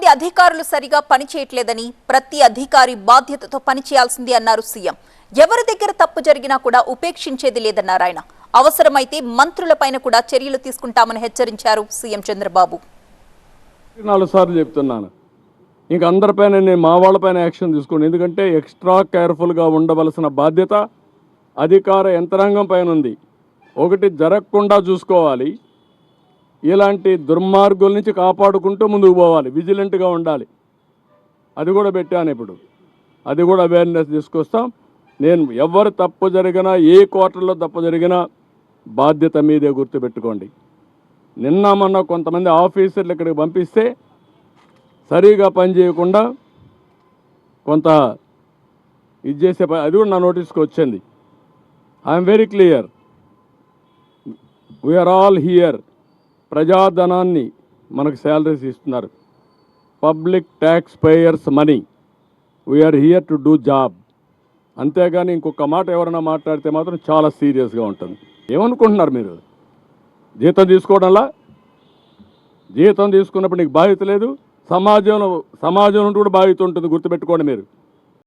కొంతమంది అధికారులు సరిగా పనిచేయట్లేదని, ప్రతి అధికారి బాధ్యతతో పనిచేయాల్సింది అన్నారు సీఎం. ఎవరి దగ్గర తప్పు జరిగినా కూడా ఉపేక్షించేది లేదన్నారు ఆయన. అవసరమైతే మంత్రులపైన కూడా చర్యలు తీసుకుంటామని హెచ్చరించారు సీఎం చంద్రబాబు. 4 సార్లు చెప్తున్నాను, ఇంక అందరిపైన నేను మా వాళ్ళపైన యాక్షన్ తీసుకోండి. ఎందుకంటే ఎక్స్ట్రా కేర్ఫుల్గా ఉండవలసిన బాధ్యత అధికార యంత్రాంగం పైన ఉంది. ఒకటి జరగకుండా చూసుకోవాలి, ఇలాంటి దుర్మార్గుల నుంచి కాపాడుకుంటూ ముందుకు పోవాలి, విజిలెంట్గా ఉండాలి. అది కూడా పెట్టాను. ఇప్పుడు అది కూడా అవేర్నెస్ తీసుకొస్తాం. నేను ఎవరు తప్పు జరిగినా, ఏ క్వార్టర్లో తప్పు జరిగినా బాధ్యత మీదే గుర్తుపెట్టుకోండి. నిన్న మొన్న కొంతమంది ఆఫీసర్లు ఇక్కడికి పంపిస్తే సరిగా పనిచేయకుండా కొంత ఇది చేసే అది కూడా నా నోటీస్కి వచ్చింది. I'm very clear, we're all here. ప్రజాధనాన్ని మనకు శాలరీస్ ఇస్తున్నారు, public tax payers money. We're here to do job. అంతేగాని ఇంకొక మాట ఎవరైనా మాట్లాడితే మాత్రం చాలా సీరియస్గా ఉంటుంది. ఏమనుకుంటున్నారు మీరు? జీతం తీసుకోవడంలా? జీతం తీసుకున్నప్పుడు నీకు బాధ్యత లేదు, సమాజం నుండి కూడా బాధ్యత ఉంటుంది, గుర్తుపెట్టుకోండి మీరు.